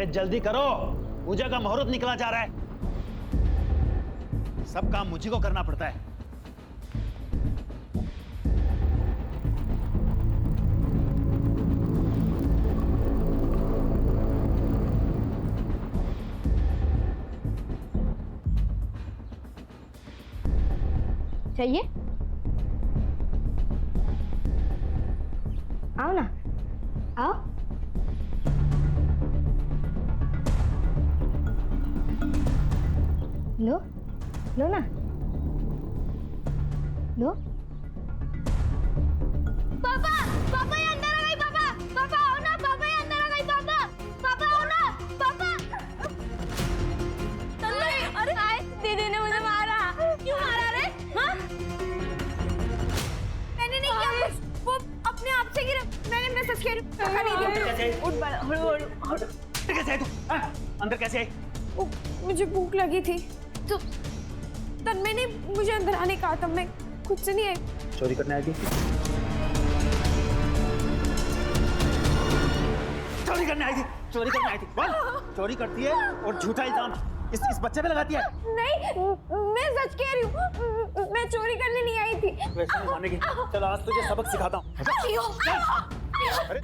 अरे जल्दी करो, पूजा का मुहूर्त निकला जा रहा है। सब काम मुझी को करना पड़ता है। चाहिए? आओ ना, आओ। लो, लो ना, लो। पापा, पापा ये अंदर आ गई। पापा, पापा आओ ना। पापा ये अंदर आ गई। पापा, पापा आओ ना। पापा। अरे दीदी ने मुझे मारा। क्यों मारा रे? हाँ? मैंने नहीं किया कुछ, वो अपने आप से गिरा। मैंने मैसेज किया। उठ बड़ा, हड़ू। कैसे आई तू? अंदर कैसे आई? मुझे भूख लगी थी तो तन्मय ने मुझे अंदर आने कहा था। मैं खुद से नहीं आई। चोरी करने आई थी? चोरी करने आई थी? चोरी करने आई थी? बोल, चोरी करती है और झूठा इल्जाम इस बच्चे पे लगाती है। नहीं, मैं सच कह रही हूँ। मैं चोरी करने नहीं आई थी। वैसे नहीं मानेगी। चल आज तुझे सबक सिखाता हूँ। अरे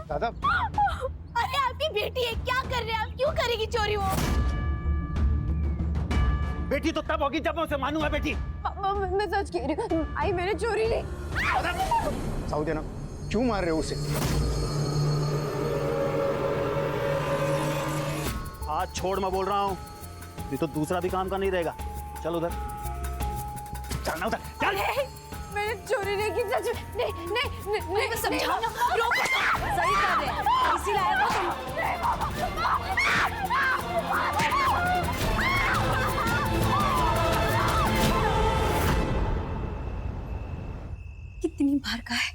दादा, अरे आपकी बेटी है, क्या कर रहे हैं आप? क्यों करेगी चोरी वो? बेटी तो तब होगी जब मैं उसे मानूंगा। बेटी मैं सच कह रही हूँ। आई मैंने चोरी नहीं। साउदी ना, क्यों मार रहे हो उसे? हाथ छोड़, मैं बोल रहा हूँ। ये तो दूसरा भी काम का नहीं रहेगा। चल उधर, चलना उधर, चल। मैंने चोरी नहीं की। सच नहीं, समझाओ ना। सही कर रहे हैं, इसीलिए आया था कितनी बार कहा है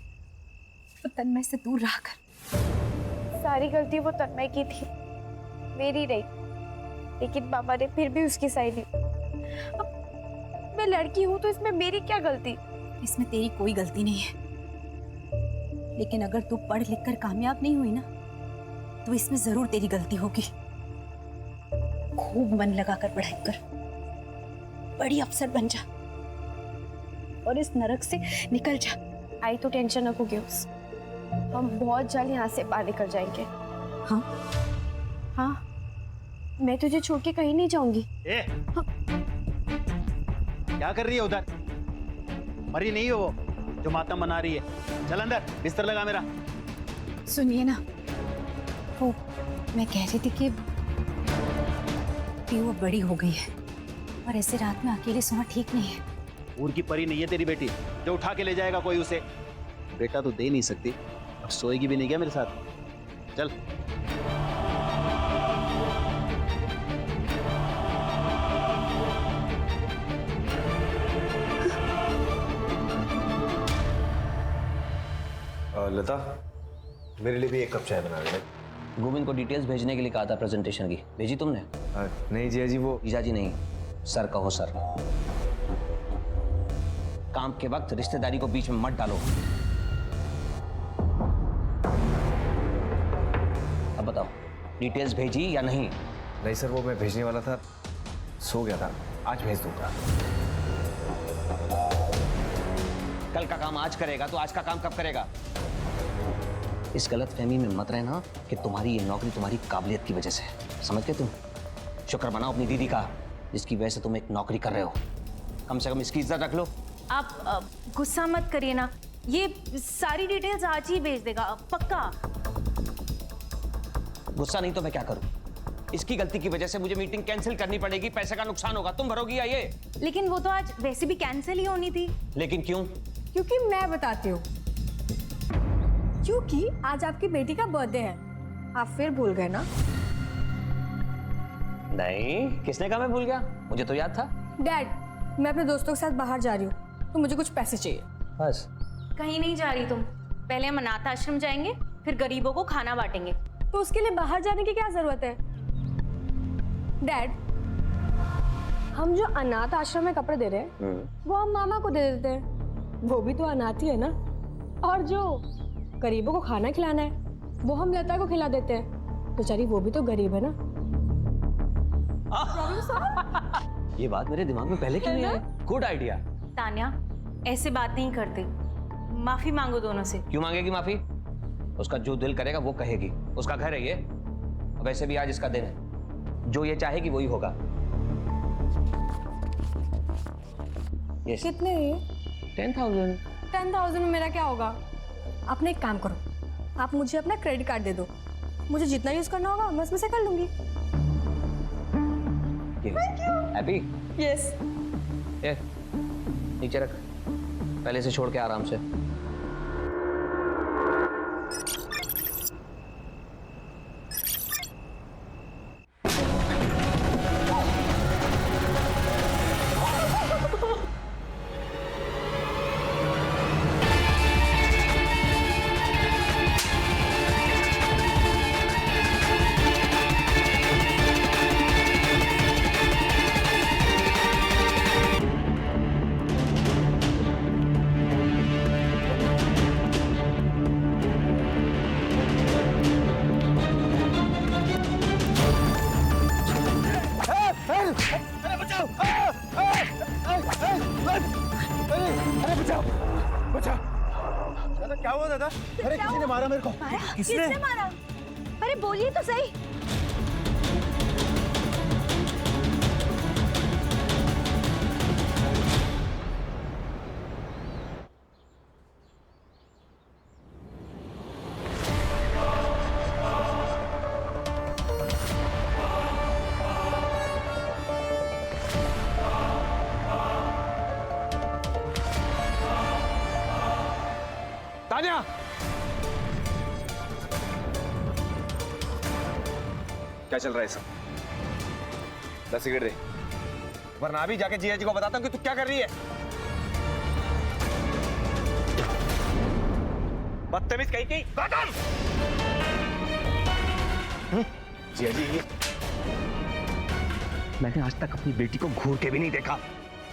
वो तन्मय से दूर रह कर। सारी गलती वो तन्मय की थी, मेरी नहीं। लेकिन पापा ने फिर भी उसकी साइड ली। अब मैं लड़की हूं तो इसमें मेरी क्या गलती? इसमें तेरी कोई गलती नहीं है, लेकिन अगर तू पढ़ लिख कर कामयाब नहीं हुई ना तो इसमें जरूर तेरी गलती होगी। खूब मन लगाकर पढ़ाई कर, बड़ी अफसर बन जा और इस नरक से निकल जा। आई तो टेंशन न होगी उस, हम बहुत जल्द यहाँ से बाहर निकल जाएंगे। हाँ हाँ, मैं तुझे छोड़ के कहीं नहीं जाऊंगी। ए, क्या कर रही है उधर? मरी नहीं हो वो जो मातम मना रही है। चल अंदर, बिस्तर लगा मेरा। सुनिए ना, वो मैं कह रही थी कि वो बड़ी हो गई है और ऐसे रात में अकेले सोना ठीक नहीं है। ऊर की परी नहीं है तेरी बेटी जो उठा के ले जाएगा कोई उसे। बेटा तो दे नहीं सकती, अब सोएगी भी नहीं क्या मेरे साथ? चल। लता, मेरे लिए भी एक कप चाय बना दे। गोविंद को डिटेल्स भेजने के लिए कहा था प्रेजेंटेशन की, भेजी तुमने? नहीं जिया जी, वो जीजा जी नहीं, सर कहो सर। काम के वक्त रिश्तेदारी को बीच में मत डालो। अब बताओ, डिटेल्स भेजी या नहीं? नहीं सर, वो मैं भेजने वाला था, सो गया था। आज भेज दूंगा। कल का काम आज करेगा तो आज का काम कब करेगा? इस गलतफहमी में मत रहना कि तुम्हारी ये नौकरी तुम्हारी काबिलियत की वजह से है। समझ गए तुम? शुक्र मनाओ अपनी दीदी का, जिसकी वजह से तुम एक नौकरी कर रहे हो। कम से कम इसकी इज्जत रख लो। आप गुस्सा मत करिए ना, ये सारी डिटेल्स आज ही भेज देगा पक्का। गुस्सा नहीं तो मैं क्या करूं? इसकी गलती की वजह से मुझे मीटिंग कैंसिल करनी पड़ेगी, पैसे का नुकसान होगा। तुम भरोगी या ये? लेकिन वो तो आज वैसे भी कैंसिल ही होनी थी। लेकिन क्यों? क्योंकि मैं बताती हूँ। क्योंकि आज आपकी बेटी का बर्थडे है। आप फिर भूल गए ना? नहीं, किसने कहा मैं भूल गया? मुझे तो याद था। डैड, मैं अपने दोस्तों के साथ बाहर जा रही हूँ तो मुझे कुछ पैसे चाहिए। बस? कहीं नहीं जा रही तुम, पहले हम अनाथ आश्रम जाएंगे, फिर गरीबों को खाना बांटेंगे। तो उसके लिए बाहर जाने की क्या जरूरत है? डैड, हम जो अनाथ आश्रम में कपड़े दे रहे हैं वो हम मामा को दे देते हैं, वो भी तो अनाथ ही है ना। और जो गरीबों को खाना खिलाना है वो हम लता को खिला देते हैं। बेचारी वो भी तो गरीब है ना। ये बात मेरे दिमाग में पहले क्यों नहीं आई? Good idea. तान्या, ऐसे बात नहीं करते, माफी मांगो दोनों से। क्यों मांगेगी माफी? उसका जो दिल करेगा वो कहेगी, उसका घर है ये। वैसे भी आज इसका दिन है, जो ये चाहेगी वही होगा। Yes. कितने 10,000। 10,000 में मेरा क्या होगा? आपने एक काम करो, आप मुझे अपना क्रेडिट कार्ड दे दो, मुझे जितना यूज करना होगा मैं उसमें से कर लूंगी। हैप्पी? यस। ये नीचे रख, पहले से छोड़ के आराम से। दादा क्या हुआ दादा? अरे किसी ने मारा मेरे को। किसने मारा? अरे बोलिए तो सही। तान्या, क्या चल रहा है सब? 10 सिगरेट दे, वरना अभी जाके जिया जी को बताता हूँ कि तू क्या कर रही है। बदतमीज कहीं की खत्म। जिया जी, मैंने आज तक अपनी बेटी को घूर के भी नहीं देखा।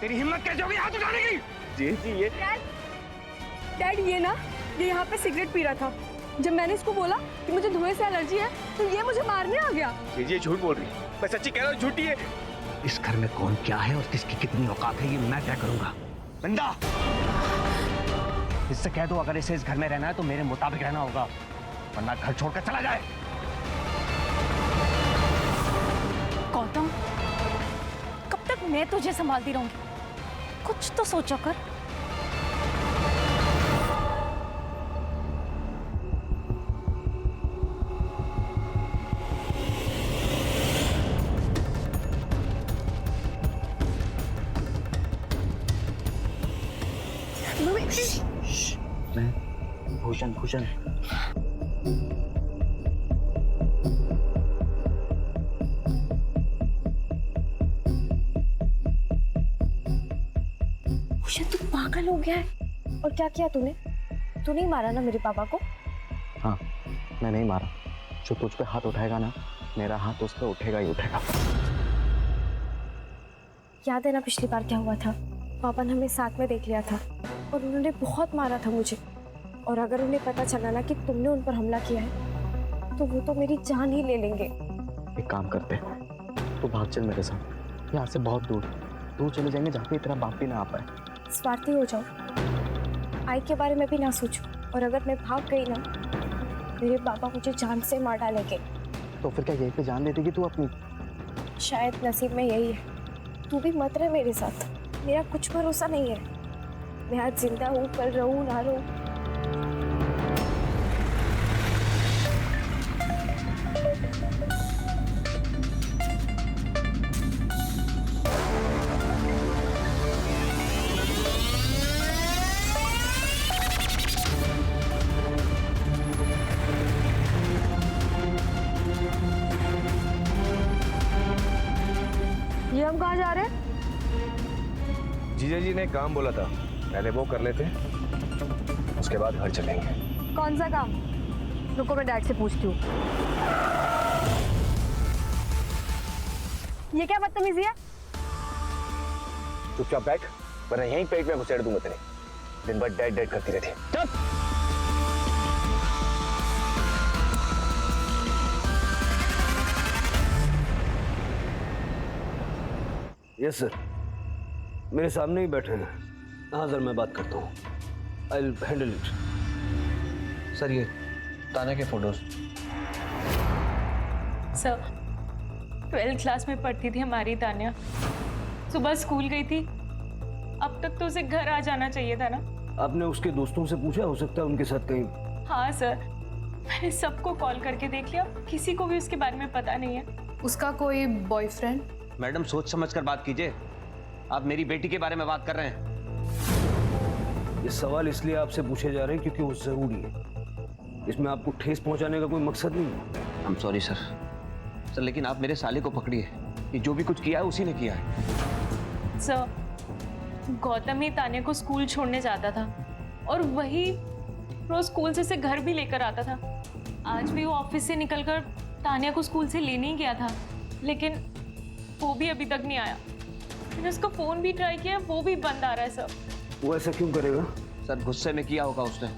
तेरी हिम्मत कैसे होगी हाथ उठाने की? जी जी, ये डैड ये यहाँ पे सिगरेट पी रहा था। जब मैंने इसको बोला कि मुझे धुएं से एलर्जी है तो ये मुझे मारने आ गया। जी झूठ बोल रही है। मैं सच्ची कह रहा हूँ, झूठी है। इस घर में कौन क्या है और किसकी कितनी औकात है ये मैं तय करूंगा। नंदा, इससे कह दो अगर इसे इस घर में रहना है तो मेरे मुताबिक रहना होगा, वरना घर छोड़कर चला जाए। गौतम, कब तक मैं तुझे संभालती रहूंगी? कुछ तो सोचा कर। भूषण भूषण, तू पागल हो गया है? और क्या किया तूने? तू नहीं मारा ना मेरे पापा को? हाँ, मैं नहीं मारा। जो तुझ पे हाथ उठाएगा ना, मेरा हाथ उस पे उठेगा ही उठेगा। याद है ना पिछली बार क्या हुआ था? पापा ने हमें साथ में देख लिया था और उन्होंने बहुत मारा था मुझे। और अगर उन्हें पता चला ना कि तुमने उन पर हमला किया है तो वो तो मेरी जान ही ले लेंगे। एक काम करते, तू भाग चल मेरे साथ, यहाँ से बहुत दूर दूर चले जाएंगे जहाँ पे तेरा बाप भी ना आ पाए। स्वार्थी हो जाओ, आई के बारे में भी ना सोचो। और अगर मैं भाग गई ना, मेरे पापा मुझे जान से मार डालेंगे। तो फिर क्या यहीं पे जान दे देगी तू अपनी? शायद नसीब में यही है। तू भी मत रहे मेरे साथ, मेरा कुछ भरोसा नहीं है। मैं आज जिंदा हूँ, कल रहूँ ना रहूँ। ये हम कहाँ जा रहे हैं? जीजा जी ने काम बोला था, पहले वो कर लेते, उसके बाद घर चलेंगे। कौन सा काम? रुको मैं डैड से पूछती हूँ। ये क्या बदतमीजी है? चुपचाप बैठ, वरना यहीं पेट में घुसेड़ दूंगा तेरे। दिन भर डैड डैड करती रहती है। चुप। यस सर, मेरे सामने ही बैठे हैं। हाँ सर, मैं बात करता हूँ। I will handle it. Sir ये तान्या के फोटोज। सर 12th क्लास में पढ़ती थी हमारी तान्या। सुबह स्कूल गई थी, अब तक तो उसे घर आ जाना चाहिए था ना। आपने उसके दोस्तों से पूछा? हो सकता है उनके साथ कहीं। हाँ सर, मैंने सबको कॉल करके देख लिया, किसी को भी उसके बारे में पता नहीं है। उसका कोई बॉयफ्रेंड? मैडम सोच समझ कर बात कीजिए, आप मेरी बेटी के बारे में बात कर रहे हैं। ये सवाल इसलिए आपसे पूछे जा रहे हैं क्योंकि वो जरूरी है। इसमें आपको ठेस पहुंचाने का कोई मकसद नहीं है। I am sorry sir. Sir लेकिन आप मेरे साले को पकड़िए, ये जो भी कुछ किया है उसी ने किया है। सर गौतम ही तान्या को स्कूल छोड़ने जाता था और वही रोज स्कूल से घर भी लेकर आता था। आज भी वो ऑफिस से निकलकर तान्या को स्कूल से लेने ही गया था, लेकिन वो भी अभी तक नहीं आया। मैंने उसका फोन भी ट्राई किया, वो भी बंद आ रहा है सर। वो ऐसा क्यों करेगा? सर गुस्से में किया होगा उसने।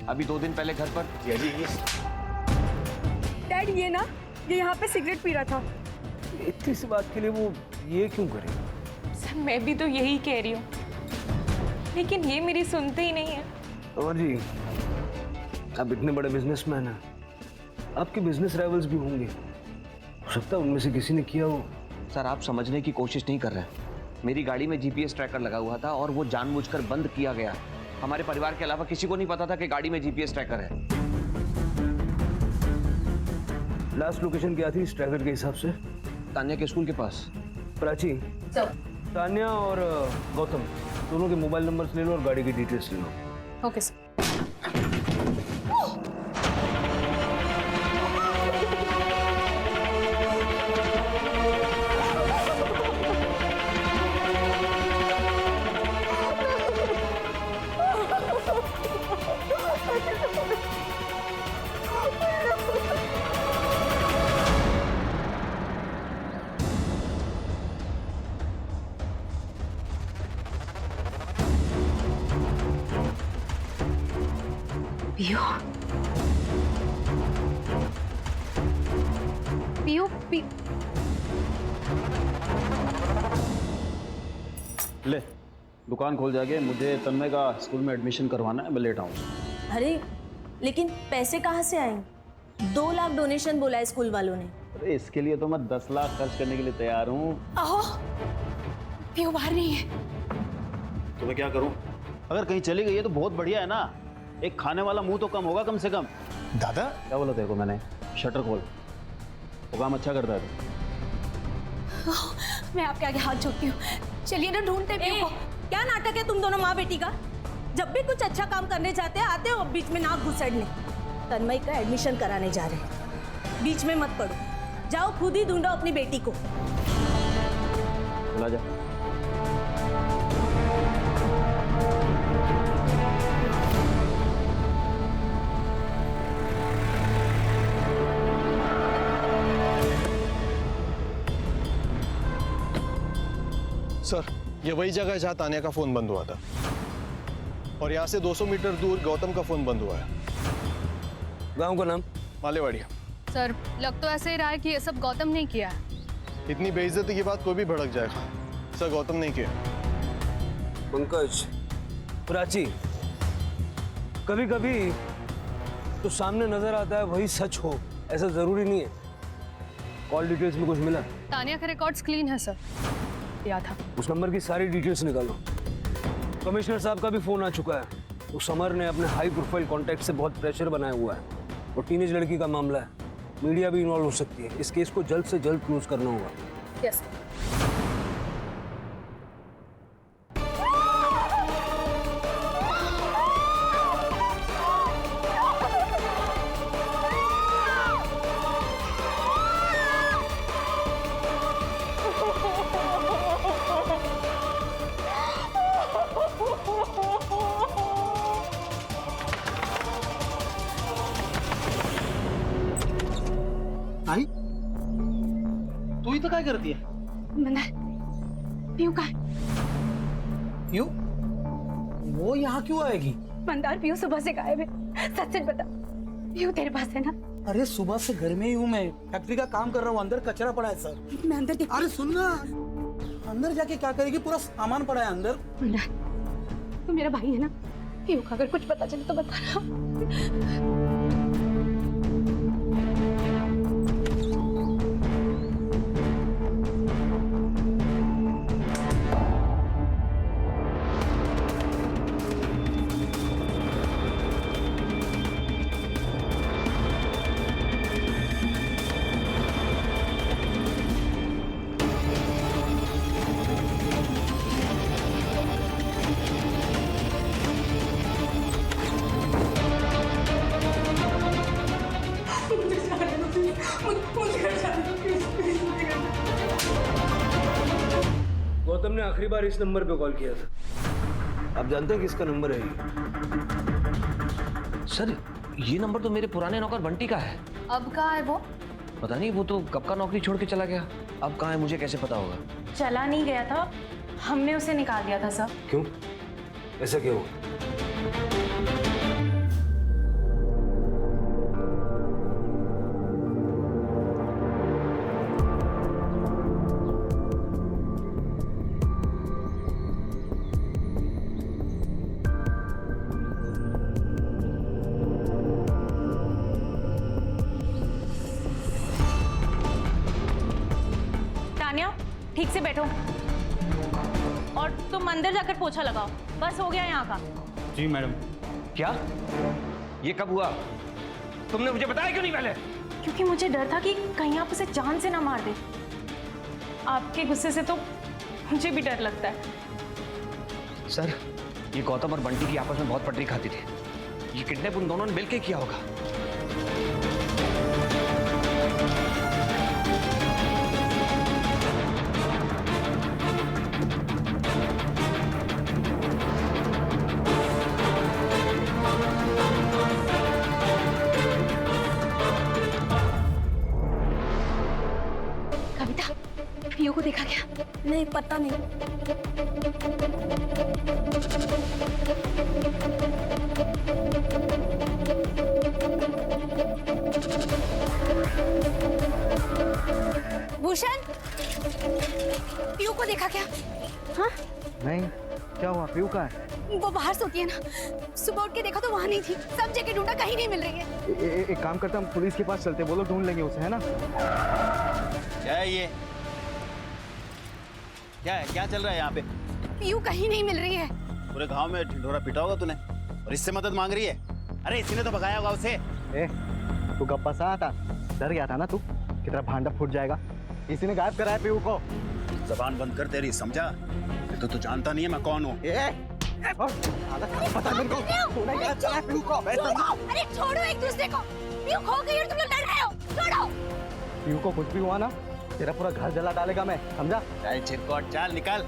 अभी 2 दिन पहले घर पर डैड ये यहाँ पे सिगरेट पी रहा था। इतनी सी बात के लिए वो ये क्यों करेगा? सर मैं भी तो यही कह रही हूँ, लेकिन ये मेरी सुनते ही नहीं है। अमर जी, आप इतने बड़े बिजनेसमैन हैं, आपके बिजनेस राइवल्स भी होंगे, हो सकता है उनमें से किसी ने किया हो। सर आप समझने की कोशिश नहीं कर रहे हैं। मेरी गाड़ी में जीपीएस ट्रैकर लगा हुआ था और वो जानबूझकर बंद किया गया। हमारे परिवार के अलावा किसी को नहीं पता था कि गाड़ी में जीपीएस ट्रैकर है। लास्ट लोकेशन क्या थी इस ट्रैकर के हिसाब से? तान्या के स्कूल के पास। प्राची, तान्या और गौतम दोनों के मोबाइल नंबर्स ले लो और गाड़ी की डिटेल्स ले लो। Okay sir. पियो, पियो, पियो। ले दुकान खोल जाके, मुझे तन्मय का स्कूल में एडमिशन करवाना है, मैं लेट आऊँ। अरे लेकिन पैसे कहाँ से आएंगे? 2 लाख डोनेशन बोला है स्कूल वालों ने। अरे इसके लिए तो मैं 10 लाख खर्च करने के लिए तैयार हूँ। आहो, पियो बाहर नहीं है। तो मैं क्या करूँ? अगर कहीं चली गई है तो बहुत बढ़िया है ना, एक खाने वाला मुंह तो कम होगा कम से कम। दादा क्या बोला तेरे को मैंने? शटर खोल, वो काम अच्छा करता है तू। मैं आपके आगे हाथ जोड़ती हूँ, चलिए ना ढूंढते पियो को। क्या नाटक है तुम दोनों माँ बेटी का? जब भी कुछ अच्छा काम करने जाते हैं आते हो बीच में नाक घुसड़ने। तन्मय का एडमिशन कराने जा रहे हैं, बीच में मत पड़ो, जाओ खुद ही ढूंढो अपनी बेटी को। चला जा। सर ये वही जगह है जहाँ तान्या का फोन बंद हुआ था, और यहाँ से 200 मीटर दूर गौतम का फोन बंद हुआ है। गांव का नाम? मालेवाड़ी। सर लग तो ऐसे ही रहा है कि ये सब गौतम ने किया है। इतनी बेइज्जती की बात कोई भी भड़क जाएगा। सर गौतम नहीं किया। पंकज, प्राची, कभी कभी तो सामने नजर आता है वही सच हो, ऐसा जरूरी नहीं है। कॉल डिटेल्स में कुछ मिला? तान्या के रिकॉर्ड्स क्लीन है सर, दिया था। उस नंबर की सारी डिटेल्स निकालो। कमिश्नर साहब का भी फोन आ चुका है। उस समर ने अपने हाई प्रोफाइल कॉन्टैक्ट से बहुत प्रेशर बनाया हुआ है, और टीनेज लड़की का मामला है, मीडिया भी इन्वॉल्व हो सकती है। इस केस को जल्द से जल्द क्लोज करना होगा। यस। आई तू इथं काय करते? मंदार, पियो का है? क्यों? वो यहाँ क्यों आएगी? मंदार, पियो सुबह से गायब है, सच सच बता। पियो तेरे पास है ना? अरे सुबह से घर में ही हूँ मैं, फैक्ट्री का काम कर रहा हूँ, अंदर कचरा पड़ा है सर। मैं अंदर देख। अरे सुन ना, अंदर जाके क्या करेगी? पूरा सामान पड़ा है अंदर। तो मेरा भाई है ना, पीयू का अगर कुछ पता चले तो बताना। गौतम ने आखिरी बार इस नंबर पे कॉल किया था। आप जानते हैं किसका नंबर है ये? सर ये नंबर तो मेरे पुराने नौकर बंटी का है। अब कहाँ है वो? पता नहीं, वो तो कब का नौकरी छोड़ के चला गया। अब कहाँ है मुझे कैसे पता होगा? चला नहीं गया था, हमने उसे निकाल दिया था सर। क्यों? ऐसा क्यों? तानिया ठीक से बैठो और तुम अंदर जाकर पोछा लगाओ। बस हो गया यहाँ का। जी मैडम। क्या? ये कब हुआ? तुमने मुझे बताया क्यों नहीं पहले? क्योंकि मुझे डर था कि कहीं आप उसे जान से ना मार दे। आपके गुस्से से तो मुझे भी डर लगता है। सर ये गौतम और बंटी की आपस में बहुत पटरी खाती थी। ये किडनैप उन दोनों ने मिलकर किया होगा। कविता, पीयू को देखा क्या? नहीं, पता नहीं। भूषण, पीयू को देखा क्या? हाँ? नहीं, क्या हुआ? पीयू कहाँ है? वो बाहर सोती है ना, सुबह उठ के देखा तो वहाँ नहीं थी। सब जगह ढूंढा, कहीं नहीं मिल रही है। एक काम करते हम पुलिस के पास चलते, वो लोग ढूंढ लेंगे उसे, है ना? क्या है ये? क्या है? क्या चल रहा है यहाँ पे? पीयू कहीं नहीं मिल रही है। पूरे गांव में ढिंढोरा पिटा होगा तूने और इससे मदद मांग रही है? अरे इसी ने तो भगाया होगा उसे। तू गप्पा सा था, डर गया था ना तू कि तेरा भांडा फूट जाएगा। इसी ने गायब कराया पीयू को। जबान बंद कर तेरी, समझा? तो तू जानता नहीं है मैं कौन हूँ। पता नहीं पीयू को। अरे छोड़ो एक दूसरे को। पीयू खो गई और तुम लोग लड़ रहे हो। छोड़ो। पीयू को कुछ भी हुआ ना, तेरा पूरा घर जला डालेगा मैं, समझा? चल चिरकोट, चल निकल।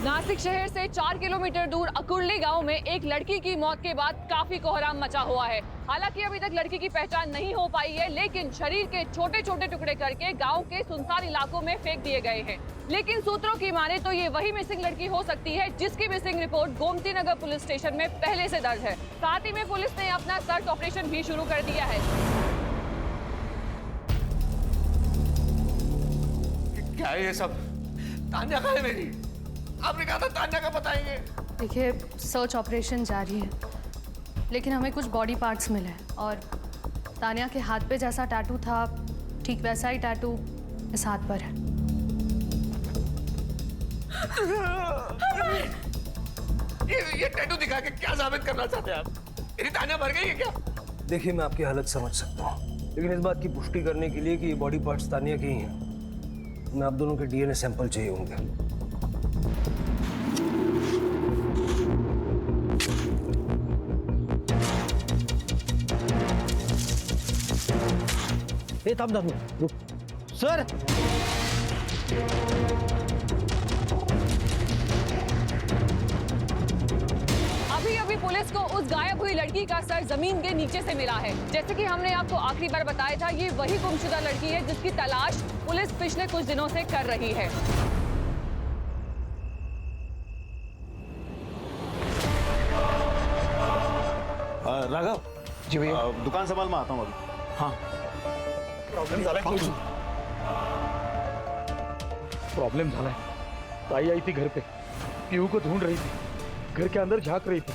नासिक शहर से 4 किलोमीटर दूर अकुर्ली गांव में एक लड़की की मौत के बाद काफी कोहराम मचा हुआ है। हालांकि अभी तक लड़की की पहचान नहीं हो पाई है, लेकिन शरीर के छोटे छोटे टुकड़े करके गांव के सुनसान इलाकों में फेंक दिए गए हैं। लेकिन सूत्रों की माने तो ये वही मिसिंग लड़की हो सकती है जिसकी missing report Gomti Nagar police station में पहले से दर्ज है। साथ ही में पुलिस ने अपना सर्च ऑपरेशन भी शुरू कर दिया है। क्या है ये सब? तान्या कहाँ है मेरी? आपने कहा था तान्या का बताएंगे। देखिए सर्च ऑपरेशन जारी है, लेकिन हमें कुछ बॉडी पार्ट्स मिले और तान्या के हाथ पे जैसा टैटू था ठीक वैसा ही टैटू इस हाथ पर है। ये टैटू दिखा के क्या साबित करना चाहते हैं आप? मेरी तान्या मर गई है क्या? देखिए, मैं आपकी हालत समझ सकता हूँ, लेकिन इस बात की पुष्टि करने के लिए कि ये बॉडी पार्ट्स तानिया के ही हैं, मैं आप दोनों के डीएनए सैंपल चाहिए होंगे। थाम रुक सर। अभी अभी पुलिस को उस गायब हुई लड़की का सर जमीन के नीचे से मिला है। जैसे कि हमने आपको आखिरी बार बताया था, ये वही गुमशुदा लड़की है जिसकी तलाश पुलिस पिछले कुछ दिनों से कर रही है। राघव जी भैया। दुकान संभाल, मैं आता हूँ अभी। हाँ प्रॉब्लम झाला है। ताई आई थी घर पे, पीहू को ढूंढ रही थी, घर के अंदर झांक रही थी।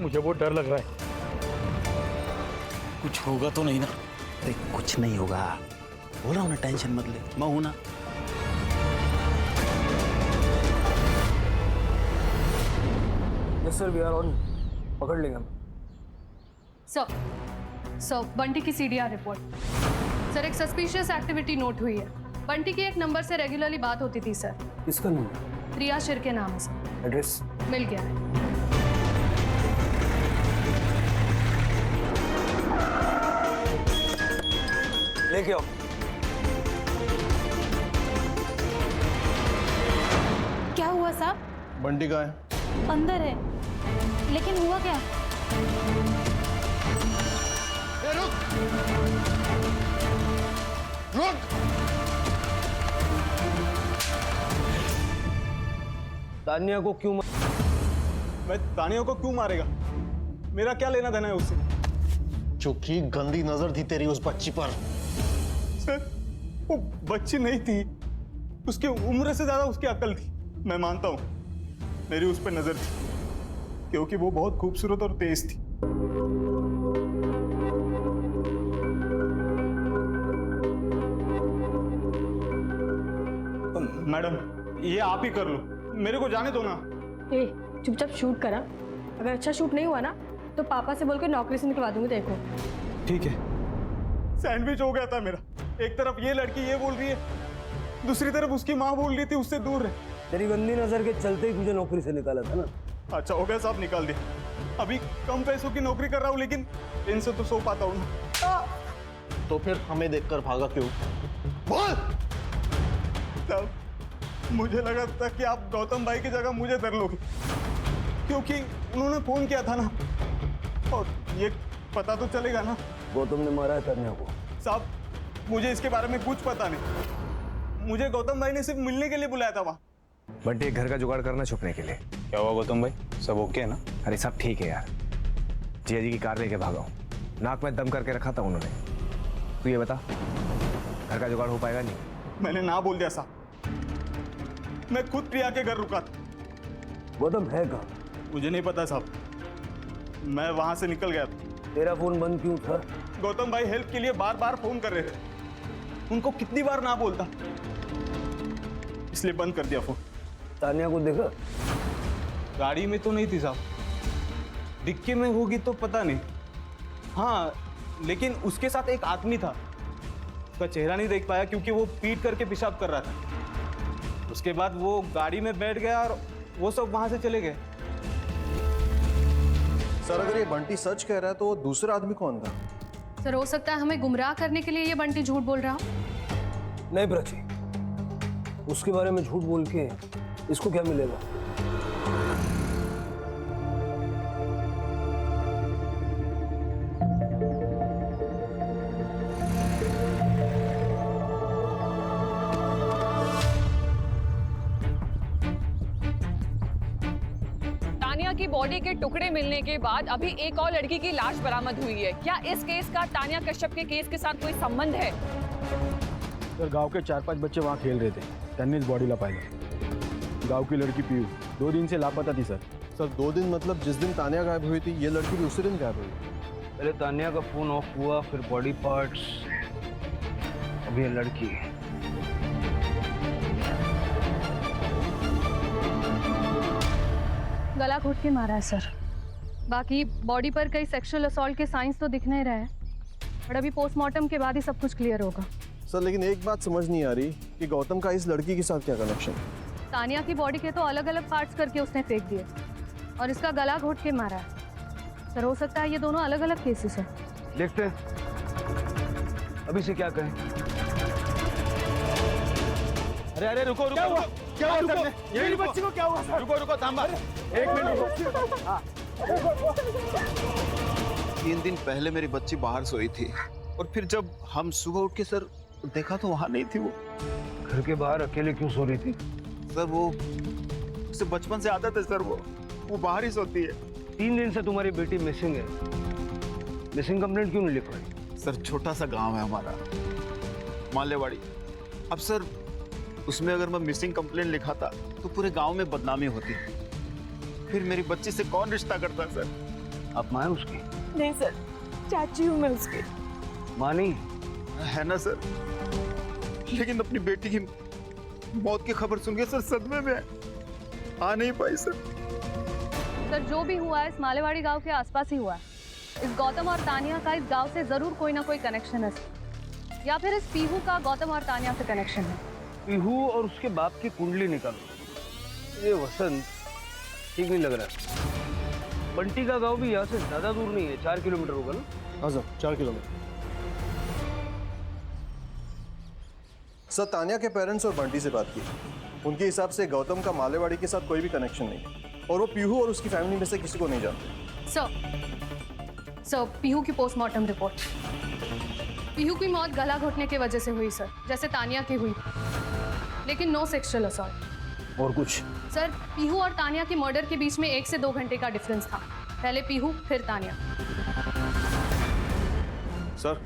मुझे बहुत डर लग रहा है। कुछ होगा तो नहीं ना? अरे कुछ नहीं होगा, बोल रहा हूँ ना, टेंशन मत ले, मैं हूं ना। Yes sir, we are on, पकड़ लेंगे हम। सर बंटी की सीडीआर रिपोर्ट। सर, एक सस्पिशियस एक्टिविटी नोट हुई है। बंटी की एक नंबर से रेगुलरली बात होती थी सर। किसका नंबर? प्रिया शिर के नाम है सर। एड्रेस मिल गया है। लेके आओ। क्या हुआ साहब? बंटी कहाँ है? अंदर है, लेकिन हुआ क्या? रुक! तानिया को क्यों मैं तानिया को क्यों मारेगा? मेरा क्या लेना देना है उससे? चूंकि गंदी नजर थी तेरी उस बच्ची पर। सर, वो बच्ची नहीं थी, उसकी उम्र से ज्यादा उसकी अकल थी। मैं मानता हूँ मेरी उस पर नजर थी, क्योंकि वो बहुत खूबसूरत और तेज थी। मैडम, ये आप ही कर लो, मेरे को जाने दो ना। ए, चुपचाप शूट करा। अगर अच्छा शूट नहीं हुआ ना तो पापा से बोल के नौकरी से निकलवा दूंगी। देखो ठीक है। सैंडविच हो गया था मेरा। एक तरफ ये लड़की ये बोल रही है, दूसरी तरफ उसकी माँ बोल रही थी उससे दूर रहे। तेरी गंदी नजर के चलते ही तुझे नौकरी से निकाला था ना। अच्छा हो गया साहब, निकाल दिया। अभी कम पैसों की नौकरी कर रहा हूँ, लेकिन इनसे तो सो पाता हूँ ना। तो फिर हमें देखकर भागा क्यों? बोल साहब, मुझे लगा था कि आप गौतम भाई की जगह मुझे धर लोगे, क्योंकि उन्होंने फोन किया था ना, और ये पता तो चलेगा ना। गौतम ने मारा है तानिया को। साहब, मुझे इसके बारे में कुछ पता नहीं। मुझे गौतम भाई ने सिर्फ मिलने के लिए बुलाया था वहाँ। बंटी घर का जुगाड़ करना छुपने के लिए। क्या हुआ गौतम भाई, सब ओके है ना? अरे सब ठीक है यार, जिया जी की कार लेके भागा हूँ। नाक में दम करके रखा था उन्होंने। तू ये बता, घर का जुगाड़ हो पाएगा? नहीं, मैंने ना बोल दिया साहब, मैं खुद प्रिया के घर रुका था। गौतम है कहाँ? मुझे नहीं पता साहब, मैं वहां से निकल गया था। तेरा फोन बंद क्यों था? गौतम भाई हेल्प के लिए बार बार फोन कर रहे थे, उनको कितनी बार ना बोलता, इसलिए बंद कर दिया फोन। तानिया को देखा? गाड़ी में तो नहीं थी साहब, डिक्की में होगी तो पता नहीं। हाँ, लेकिन उसके साथ एक आदमी था, उसका चेहरा नहीं देख पाया क्योंकि वो पीट करके पेशाब कर रहा था। उसके बाद वो गाड़ी में बैठ गया और वो सब वहां से चले गए। सर, अगर ये बंटी सच कह रहा है तो वो दूसरा आदमी कौन था? सर, हो सकता है हमें गुमराह करने के लिए ये बंटी झूठ बोल रहा हो। नहीं प्राची, उसके बारे में झूठ बोल के इसको क्या मिलेगा? तानिया की बॉडी के टुकड़े मिलने के बाद अभी एक और लड़की की लाश बरामद हुई है। क्या इस केस का तानिया कश्यप के केस के साथ कोई संबंध है? सर, गांव के 4-5 बच्चे वहां खेल रहे थे, त्यांनीच बॉडीला पाहिलं। गांव की लड़की पीयू 2 दिन से लापता थी सर। सर 2 दिन मतलब जिस दिन तानिया गायब हुई थी, ये लड़की भी उसी दिन गायब हुई। पहले तानिया का फोन ऑफ हुआ, फिर बॉडी पार्ट्स, अभी ये लड़की। गला घोट के मारा है सर। बाकी बॉडी पर कई सेक्सुअल असॉल्ट के साइंस तो दिख नहीं रहे हैं, बट अभी पोस्टमार्टम के बाद ही सब कुछ क्लियर होगा। सर लेकिन एक बात समझ नहीं आ रही कि गौतम का इस लड़की के साथ क्या कनेक्शन है। तानिया की बॉडी के तो अलग अलग पार्ट्स करके उसने फेंक दिए और इसका गला घोट के मारा है। सर हो सकता है ये दोनों अलग अलग केसेस हैं। देखते हैं अभी से क्या कहें। अरे अरे रुको रुको, क्या हुआ सर? मेरी बच्ची को क्या हुआ सर? रुको रुको थांबा, एक मिनट रुको। 3 दिन पहले मेरी बच्ची बाहर सोई थी और फिर जब हम सुबह उठ के सर देखा तो वहां नहीं थी वो। घर के बाहर अकेले क्यों सो रही थी? सर वो उसे बचपन से आदत है सर, वो बाहर ही सोती है। 3 दिन से तुम्हारी बेटी मिसिंग है, मिसिंग कंप्लेंट क्यों नहीं लिखवाई? सर छोटा सा गांव है हमारा, मालेवाड़ी। अब सर उसमें अगर मैं मिसिंग कंप्लेंट लिखाता तो पूरे गांव में बदनामी होती, फिर मेरी बच्ची से कौन रिश्ता करता सर? आप माँ हैं उसकी? नहीं सर, चाची हूँ मैं उसकी। माँ नहीं है ना सर, लेकिन अपनी बेटी की मौत की खबर सुन के सर सदमे में आ नहीं पाई सर। सर जो भी हुआ है इस मालेवाड़ी गांव के आसपास ही हुआ है। इस गौतम और तानिया का इस गांव से जरूर कोई ना कोई कनेक्शन है, या फिर इस पीहू का गौतम और तानिया से कनेक्शन है। पीहू और उसके बाप की कुंडली निकालो। ये वसंत ठीक नहीं लग रहा। बंटी का गांव भी यहाँ से ज्यादा दूर नहीं है, 4 किलोमीटर होगा ना? हाँ सर 4 किलोमीटर। सर तानिया के पेरेंट्स और बंटी से बात की, उनके हिसाब से गौतम का मालेवाड़ी के साथ कोई भी कनेक्शन नहीं और वो पीहू और उसकी फैमिली में से किसी को नहीं जानते। सर पीहू की पोस्टमार्टम रिपोर्ट। पीहू की मौत गला घोटने की वजह से हुई सर, जैसे तानिया की हुई, लेकिन नो सेक्सुअल असॉल्ट। और कुछ? सर पीहू और तानिया के मर्डर के बीच में 1 से 2 घंटे का डिफरेंस था, पहले पीहू फिर तानिया। सर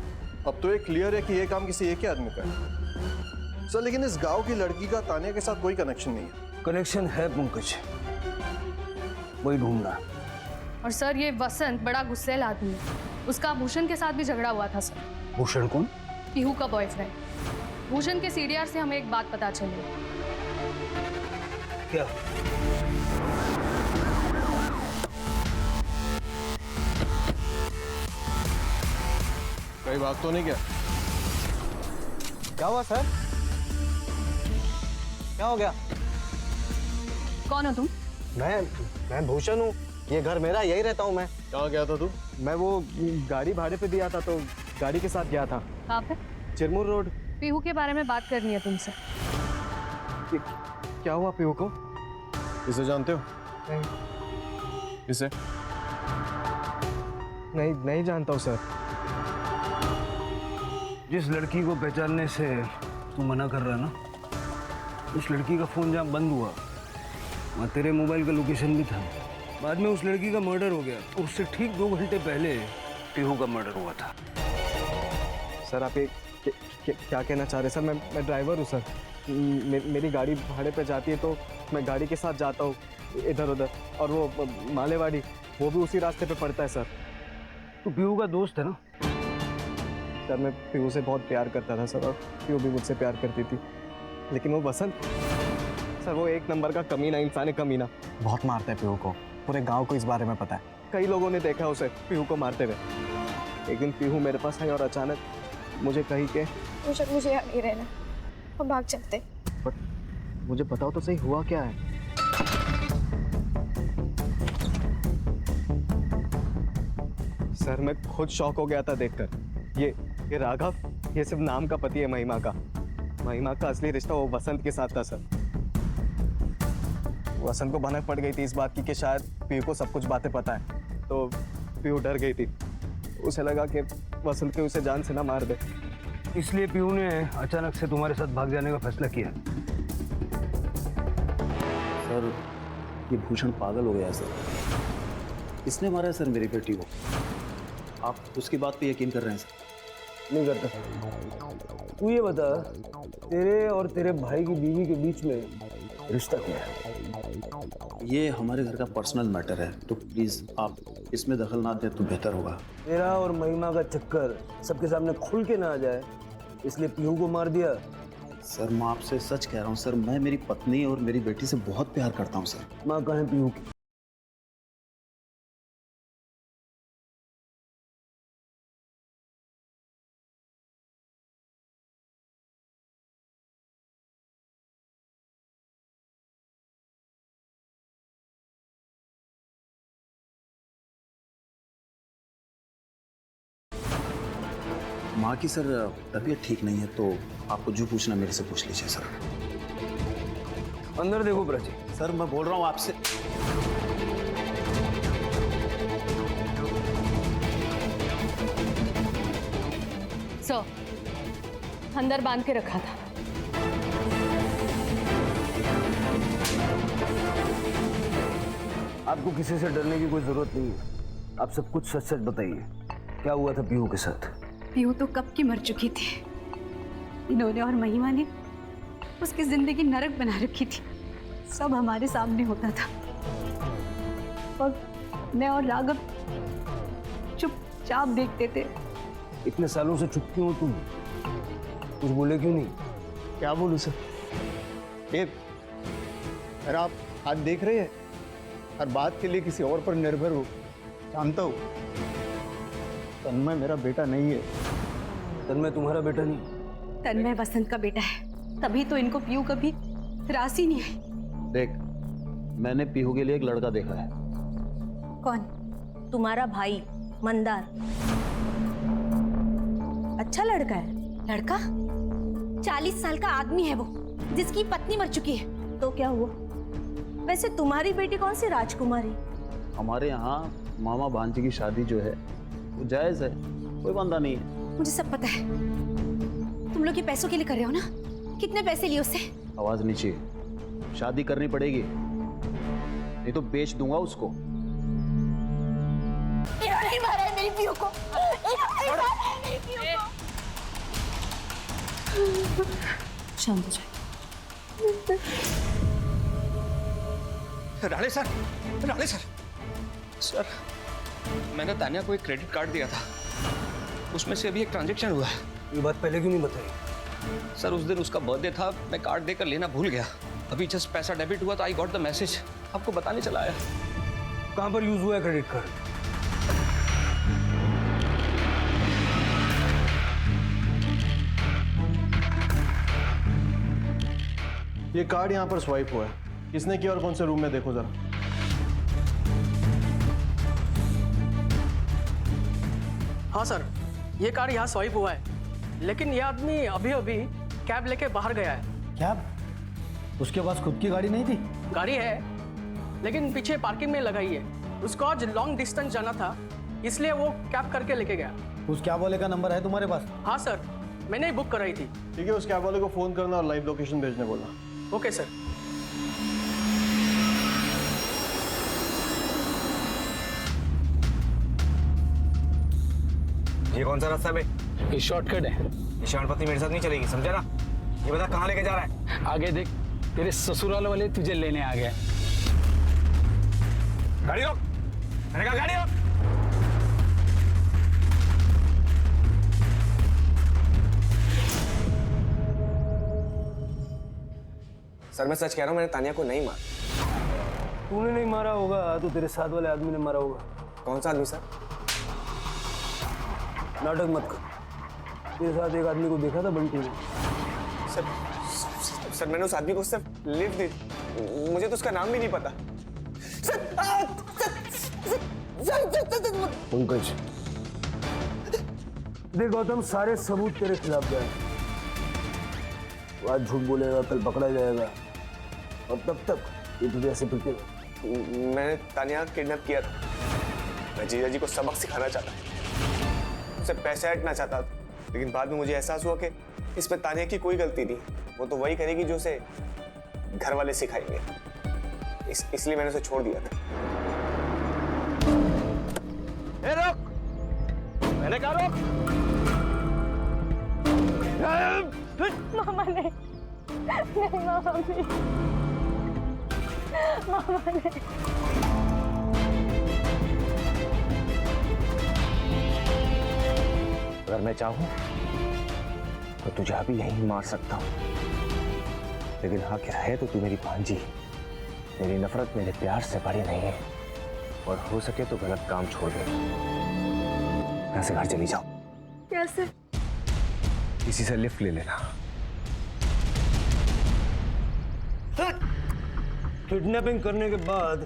अब तो ये क्लियर है कि ये काम किसी एक ही आदमी का है सर, लेकिन इस गांव की लड़की का तानिया के साथ कोई कनेक्शन नहीं है। कनेक्शन है पंकज, वही ढूंढना। और सर ये वसंत बड़ा गुस्सैल आदमी है, उसका भूषण के साथ भी झगड़ा हुआ था सर। भूषण कौन? पीहू का बॉयफ्रेंड। भूषण के सीडीआर से हमें एक बात पता चली। क्या? कई बात तो नहीं क्या? क्या हुआ सर? क्या हो गया? कौन हो तुम? मैं भूषण हूँ, ये घर मेरा, यही रहता हूँ मैं। कहाँ गया था तू? मैं वो गाड़ी भाड़े पे दिया था तो गाड़ी के साथ गया था। कहाँ पे? चिरमुर रोड। पीहू के बारे में बात करनी है तुमसे। क्या हुआ पीहू को? इसे जानते हो? नहीं। इसे? नहीं जानता हूँ सर। जिस लड़की को पहचानने से तू मना कर रहा ना, उस लड़की का फोन जहाँ बंद हुआ वहाँ तेरे मोबाइल का लोकेशन भी था। बाद में उस लड़की का मर्डर हो गया और उससे ठीक 2 घंटे पहले पीहू का मर्डर हुआ था। सर आप ये क्या कहना चाह रहे हैं? सर मैं ड्राइवर हूँ सर, मेरी गाड़ी भाड़े पे जाती है तो मैं गाड़ी के साथ जाता हूँ इधर उधर, और वो मालेवाड़ी वो भी उसी रास्ते पे पड़ता है सर। तू पीहू का दोस्त है ना? सर मैं पीहू से बहुत प्यार करता था सर, और पीहू भी मुझसे प्यार करती थी, लेकिन वो वसंत सर वो 1 नंबर का कमीना इंसान है, कमीना। बहुत मारता है पीहू को, पूरे गांव को इस बारे में पता है। कई लोगों ने देखा उसे पीहू को मारते हुए। एक दिन पीहू मेरे पास आई और अचानक मुझे कही के मुझे यहाँ नहीं रहना, हम भाग चलते। बट मुझे बताओ तो सही हुआ क्या है? सर मैं खुद शॉक हो गया था देखकर। ये राघव, ये सिर्फ नाम का पति है महिमा का। महिमा का असली रिश्ता वो वसंत के साथ था सर। वसंत को भनक पड़ गई थी इस बात की कि शायद पीहू को सब कुछ बातें पता है, तो पीहू डर गई थी। उसे लगा कि वसंत के उसे जान से ना मार दे, इसलिए पीहू ने अचानक से तुम्हारे साथ भाग जाने का फैसला किया। सर ये भूषण पागल हो गया है सर, इसने मारा है सर मेरी बेटी को। आप उसकी बात पे यकीन कर रहे हैं सर? नहीं करता। तू ये बता, तेरे और तेरे भाई की बीवी के बीच में रिश्ता क्या है? ये हमारे घर का पर्सनल मैटर है, तो प्लीज आप इसमें दखल ना दें तो बेहतर होगा। तेरा और महिमा का चक्कर सबके सामने खुल के ना आ जाए, इसलिए पीहू को मार दिया। सर मैं आपसे सच कह रहा हूँ सर, मैं मेरी पत्नी और मेरी बेटी से बहुत प्यार करता हूँ सर। माँ कहाँ है पीहू की? माँ की सर तबीयत ठीक नहीं है, तो आपको जो पूछना मेरे से पूछ लीजिए सर। अंदर देखो प्राची। सर मैं बोल रहा हूँ आपसे। सर, अंदर बांध के रखा था। आपको किसी से डरने की कोई जरूरत नहीं है। आप सब कुछ सच सच बताइए, क्या हुआ था पीहू के साथ? पीहू तो कब की मर चुकी थी। इन्होंने और महिमा ने उसकी जिंदगी नरक बना रखी थी। सब हमारे सामने होता था और मैं और राघव चुपचाप देखते थे। इतने सालों से चुप क्यों हो तुम? कुछ बोले क्यों नहीं? क्या बोलूं सर? ये अगर आप हाथ देख रहे हैं, हर बात के लिए किसी और पर निर्भर हो, जानता हूँ तन्मय मेरा बेटा नहीं है। तन्मय तुम्हारा बेटा नहीं? तन्मय वसंत का बेटा है, तभी तो इनको पीहू कभी राशि नहीं आई। देख, मैंने पीहू के लिए एक लड़का देखा है। कौन? तुम्हारा भाई मंदार। अच्छा लड़का है। लड़का? 40 साल का आदमी है वो, जिसकी पत्नी मर चुकी है। तो क्या हुआ? वैसे तुम्हारी बेटी कौन सी राजकुमारी? हमारे यहाँ मामा भांजी की शादी जो है वो जायज है, कोई बंदा नहीं है। मुझे सब पता है। तुम लोग ये पैसों के लिए कर रहे हो ना? कितने पैसे लिए उससे? आवाज नीचे। शादी करनी पड़ेगी, नहीं तो बेच दूंगा उसको। इन्होंने मारा है मेरी पीहू को। इन्होंने मारा है मेरी पीहू को। शांत हो जाए। Rane sir, Rane sir, sir मैंने तान्या को एक क्रेडिट कार्ड दिया था, उसमें से अभी एक ट्रांजैक्शन हुआ है। ये बात पहले क्यों नहीं बताई? सर उस दिन उसका बर्थडे था, मैं कार्ड देकर लेना भूल गया। अभी जस्ट पैसा डेबिट हुआ तो आई गॉट द मैसेज, आपको बताने चला आया। कहाँ पर यूज हुआ है क्रेडिट कार्ड? ये कार्ड यहाँ पर स्वाइप हुआ है। किसने किया और कौन से रूम में, देखो जरा। हाँ सर, ये कार्ड यहाँ स्वाइप हुआ है, लेकिन ये आदमी अभी अभी कैब लेके बाहर गया है। कैब? उसके पास खुद की गाड़ी नहीं थी? गाड़ी है, लेकिन पीछे पार्किंग में लगाई है। उसको आज लॉन्ग डिस्टेंस जाना था, इसलिए वो कैब करके लेके गया। उस कैब वाले का नंबर है तुम्हारे पास? हाँ सर, मैंने ही बुक कराई थी। ठीक है, उस कैब वाले को फोन करना और लाइव लोकेशन भेजने बोलना। Okay sir. ये कौन सा रास्ता है बे? ये शॉर्टकट है। ये श्यामपति मेरे साथ नहीं चलेगी, समझा ना? ये बता कहाँ लेके जा रहा है? आगे देख, तेरे ससुराल वाले तुझे लेने आ गए। गाड़ी रोक, मैंने कहा गाड़ी रोक। सर मैं सच कह रहा हूँ, मैंने तानिया को नहीं मारा। तूने नहीं मारा होगा तो तेरे साथ वाले आदमी ने मारा होगा। कौन सा आदमी सर? नाटक मत कर। तेरे साथ एक आदमी को देखा था बंटी ने। सर मैंने उस आदमी को सिर्फ लिफ्ट दी, मुझे तो उसका नाम भी नहीं पता। पंकज, देख गौतम, सारे सबूत तेरे खिलाफ गए। आज झूठ बोलेगा, कल पकड़ा जाएगा, और तब तक ये तुझे ऐसे पिटेगा। मैंने तानिया को किडनैप किया था। मैं जीजा जी को सबक सिखाना चाहता, उसे पैसे हटना चाहता, लेकिन बाद में मुझे एहसास हुआ कि इसमें तानिया की कोई गलती नहीं। वो तो वही करेगी जो उसे घर वाले सिखाएंगे, इसलिए मैंने उसे छोड़ दिया था। ए रोक! मैंने कहा रोक! मामा ने नहीं, मामा भी, मामा ने। अगर मैं चाहूं तो तुझे अभी यहीं मार सकता हूं, लेकिन हाँ क्या है तो तू मेरी भांजी। मेरी नफरत मेरे प्यार से बड़ी नहीं है, और हो सके तो गलत काम छोड़ दे। यहाँ से घर चली जाओ। कैसे? किसी से लिफ्ट ले लेना। किडनैपिंग करने के बाद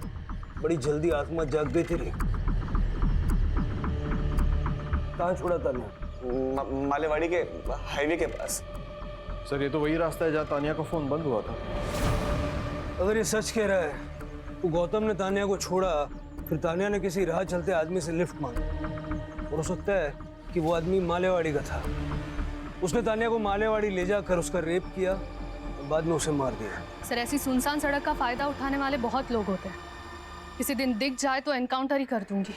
बड़ी जल्दी आत्मा जाग गई तेरी। कहाँ छोड़ा था मैं? मालेवाड़ी के हाईवे के पास। सर ये तो वही रास्ता है जहाँ तानिया का फोन बंद हुआ था। अगर ये सच कह रहा है तो गौतम ने तानिया को छोड़ा, फिर तानिया ने किसी राह चलते आदमी से लिफ्ट मांगी, और हो सकता है कि वो आदमी मालेवाड़ी का था। उसने तानिया को मालेवाड़ी ले जाकर उसका रेप किया और बाद में उसे मार दिया। सर, ऐसी सुनसान सड़क का फायदा उठाने वाले बहुत लोग होते हैं। किसी दिन दिख जाए तो एनकाउंटर ही कर दूंगी।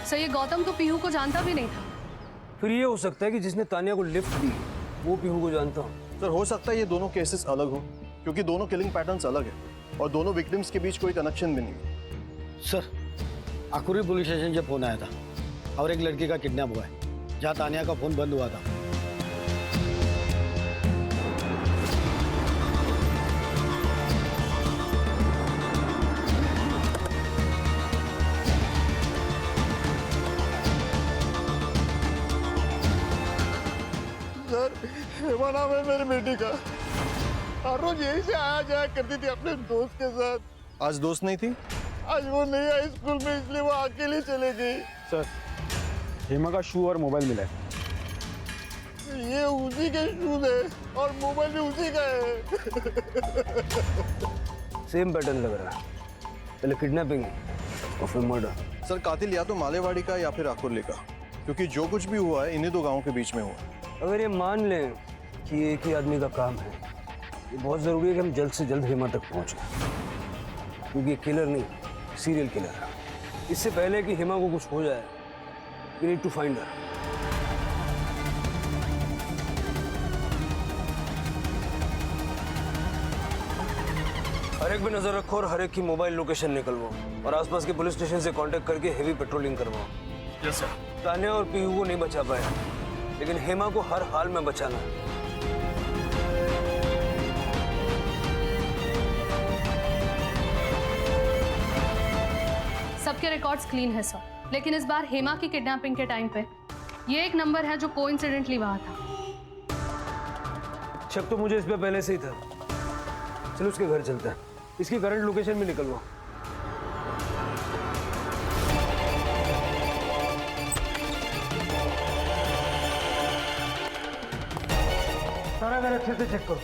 सर, ये गौतम तो पीहू को जानता भी नहीं था। फिर ये हो सकता है कि जिसने तानिया को लिफ्ट दी वो पीहू को जानता हो। सर हो सकता है ये दोनों केसेस अलग हो, क्योंकि दोनों किलिंग पैटर्न्स अलग है और दोनों विक्टिम्स के बीच कोई कनेक्शन भी नहीं है। सर, आकुरी पुलिस स्टेशन से फोन आया था और एक लड़की का किडनैप हुआ है, जहाँ तानिया का फोन बंद हुआ था। सर, हेमा नाम है मेरी बेटी का। हर रोज यही से आया जाया करती थी अपने दोस्त के साथ। आज दोस्त नहीं थी? आज वो नहीं आई स्कूल में, इसलिए वो अकेली चले गई। सर, हेमा का शू और मोबाइल मिला है। ये उसी के शूज है और मोबाइल भी उसी का है। सेम पैटर्न लग रहा है, पहले किडनैपिंग और फिर मर्डर। सर कातिल या तो मालेवाड़ी का या फिर आकुर्ली का, क्योंकि जो कुछ भी हुआ है इन्हीं दो गांवों के बीच में हुआ। अगर ये मान लें कि एक ही आदमी का काम है, ये बहुत ज़रूरी है कि हम जल्द से जल्द हेमा तक पहुँचें, क्योंकि ये किलर नहीं, सीरियल किलर है। इससे पहले कि हेमा को कुछ हो जाए, we need to find her. हर एक पे नजर रखो और हर एक की मोबाइल लोकेशन निकलवाओ और आसपास के पुलिस स्टेशन से कांटेक्ट करके हेवी पेट्रोलिंग करवाओ। Yes sir. तानिया और पीहू को नहीं बचा पाया, लेकिन हेमा को हर हाल में बचाना है। सबके रिकॉर्ड्स क्लीन है सर, लेकिन इस बार हेमा की किडनैपिंग के टाइम पे ये एक नंबर है जो कोइंसिडेंटली वहां था। शक तो मुझे इस पे पहले से ही था। चलो उसके घर चलते हैं, इसकी करंट लोकेशन भी निकलवाओ। सारा घर अच्छे से चेक करो।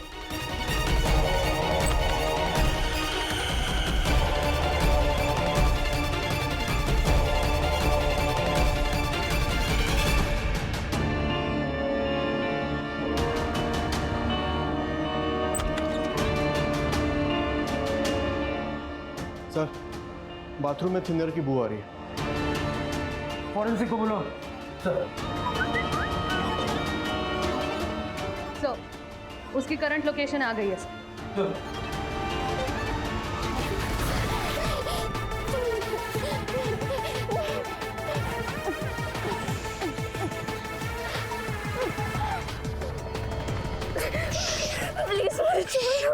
सर बाथरूम में थिनर की बू आ रही है। फॉरेंसिक को बोलो। सर, उसकी करंट लोकेशन आ गई है सर। प्लीज मुझे छोड़ो।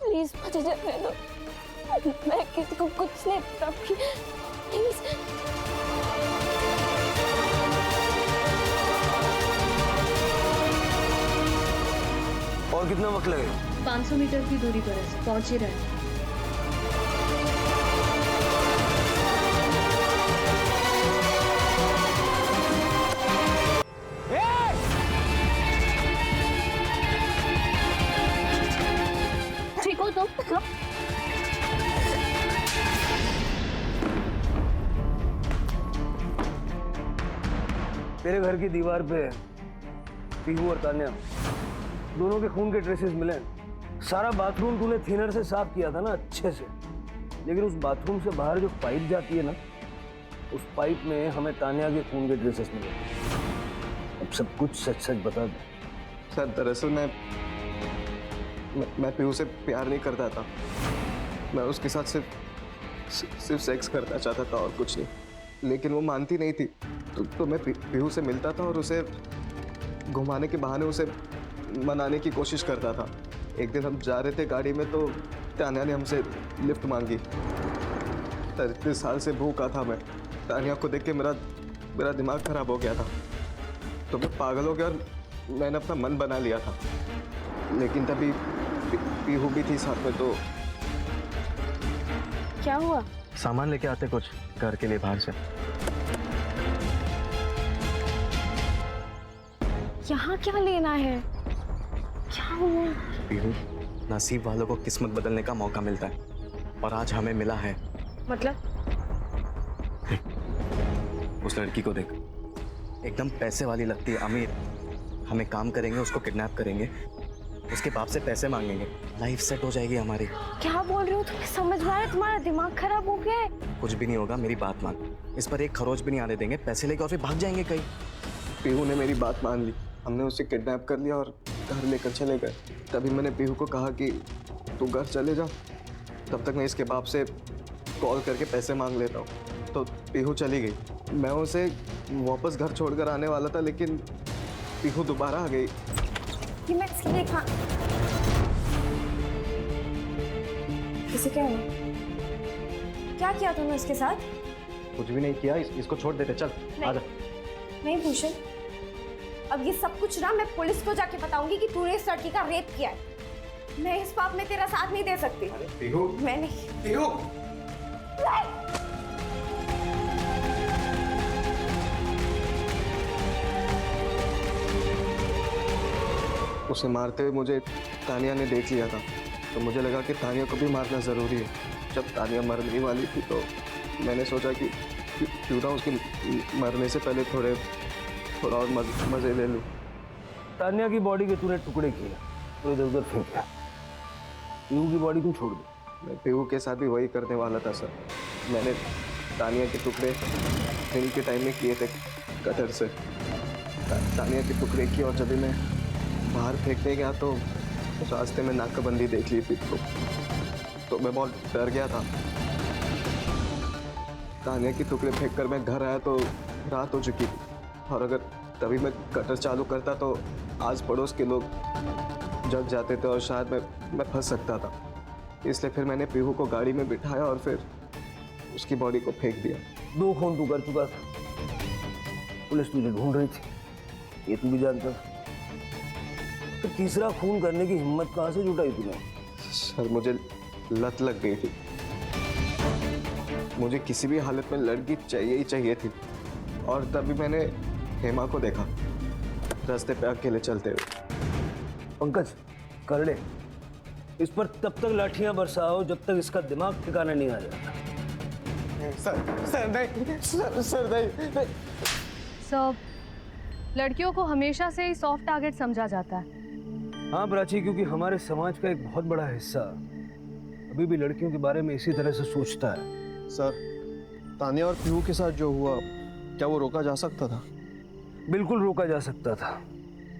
प्लीज मुझे जाने दो, मैं किसी को कुछ नहीं बताऊंगी। प्लीज। और कितना वक्त लगेगा? 500 मीटर की दूरी पर है, पहुंच ही रहे हैं। ठीक हो तुम? तेरे घर की दीवार पे पीहू और तान्या दोनों के खून के ट्रेसेस मिले। सारा बाथरूम तूने थिनर से साफ किया था ना अच्छे से, लेकिन उस बाथरूम से बाहर जो पाइप जाती है ना, उस पाइप में हमें तान्या के खून के ट्रेसेस मिले। अब सब कुछ सच सच बता दे। सर दरअसल मैं पीहू से प्यार नहीं करता था। मैं उसके साथ सिर्फ सेक्स करना चाहता था और कुछ नहीं। लेकिन वो मानती नहीं थी, तो मैं पीहू से मिलता था और उसे घुमाने के बहाने उसे मनाने की कोशिश करता था। एक दिन हम जा रहे थे गाड़ी में, तो तान्या ने हमसे लिफ्ट मांगी। 33 साल से भूखा था मैं। तान्या को देख के मेरा दिमाग खराब हो गया था, तो मैं पागल हो गया और मैंने अपना मन बना लिया था। लेकिन तभी पीहू भी थी साथ में। तो क्या हुआ? सामान लेके आते कुछ घर के लिए बाहर से। यहाँ क्या लेना है? क्या हुआ? पीहू, नसीब वालों को किस्मत बदलने का मौका मिलता है, और आज हमें मिला है। मतलब? उस लड़की को देख, एकदम पैसे वाली लगती है, अमीर। हमें काम करेंगे, उसको किडनैप करेंगे, उसके बाप से पैसे मांगेंगे, लाइफ सेट हो जाएगी हमारी। क्या बोल रहे हो? तुम्हें समझ में आ रहा है? तुम्हारा दिमाग खराब हो गया है? कुछ भी नहीं होगा, मेरी बात मान। इस पर एक खरोच भी नहीं आने देंगे, पैसे लेके और फिर भाग जाएंगे कहीं। पीहू ने मेरी बात मान ली। हमने उसे किडनैप कर लिया और घर लेकर चले गए। तभी मैंने पीहू को कहा कि तू घर चले जा, तब तक मैं इसके बाप से कॉल करके पैसे मांग लेता हूँ। तो पीहू चली गई। मैं उसे वापस घर छोड़कर आने वाला था, लेकिन पीहू दोबारा आ गई। कि मैं इसके लिए इसे क्या हुआ? क्या किया तुमने उसके साथ? कुछ भी नहीं किया। इसको छोड़ देते, चल आजा। नहीं भूषण, अब ये सब कुछ ना मैं पुलिस को जाके बताऊंगी कि तूने इस लड़की का रेप किया है। मैं इस बात में तेरा साथ नहीं दे सकती। पीहू, मैं नहीं। पीहू। उसे मारते हुए मुझे तानिया ने देख लिया था, तो मुझे लगा कि तानिया को भी मारना ज़रूरी है। जब तानिया मरने वाली थी, तो मैंने सोचा कि क्यों ना उसके मरने से पहले थोड़ा और मज़े ले लूँ। तान्या की बॉडी के तूने टुकड़े किए तो इधर उधर फेंक दिया। पीहू की बॉडी क्यों छोड़ दी? मैं पीहू के साथ भी वही करने वाला था सर। मैंने तानिया के टुकड़े दिन के टाइम में किए थे कटर से। तानिया के टुकड़े किए, और जब मैं बाहर फेंकने गया तो रास्ते में नाकाबंदी देख ली थी, तो मैं बहुत डर गया था। तानिया के टुकड़े फेंक कर मैं घर आया तो रात हो चुकी थी, और अगर तभी मैं कटर चालू करता तो आज पड़ोस के लोग जग जाते थे और शायद मैं फंस सकता था। इसलिए फिर मैंने पीहू को गाड़ी में बिठाया और फिर उसकी बॉडी को फेंक दिया। 2 खून तू कर चुका था, पुलिस तुझे ढूंढ रही थी, ये तू भी जानता था। तो तीसरा खून करने की हिम्मत कहाँ से जुटाई तूने? सर मुझे लत लग गई थी। मुझे किसी भी हालत में लड़की चाहिए ही चाहिए थी, और तभी मैंने हेमा को देखा रास्ते पे अकेले चलते हुए। पंकज, करड़े, इस पर तब तक लाठियां बरसाओ जब तक इसका दिमाग ठिकाना नहीं आ जाता। सर नहीं। सर, लड़कियों को हमेशा से ही सॉफ्ट टारगेट समझा जाता है। हाँ प्राची, क्योंकि हमारे समाज का एक बहुत बड़ा हिस्सा अभी भी लड़कियों के बारे में इसी तरह से सोचता है। सर, तानिया और पीहू के साथ जो हुआ, क्या वो रोका जा सकता था? बिल्कुल रोका जा सकता था।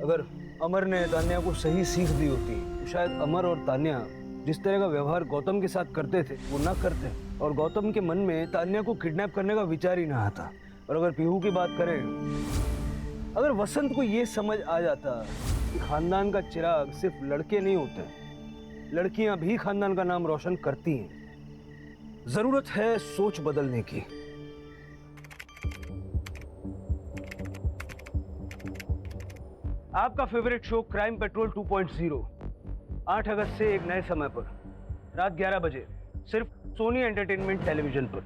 अगर अमर ने तान्या को सही सीख दी होती तो शायद अमर और तान्या जिस तरह का व्यवहार गौतम के साथ करते थे वो ना करते, और गौतम के मन में तान्या को किडनैप करने का विचार ही ना आता। और अगर पीहू की बात करें, अगर वसंत को ये समझ आ जाता कि खानदान का चिराग सिर्फ लड़के नहीं होते, लड़कियां भी खानदान का नाम रोशन करती हैं। जरूरत है सोच बदलने की। आपका फेवरेट शो क्राइम पेट्रोल 2.0 8 अगस्त से एक नए समय पर रात 11 बजे सिर्फ सोनी एंटरटेनमेंट टेलीविजन पर।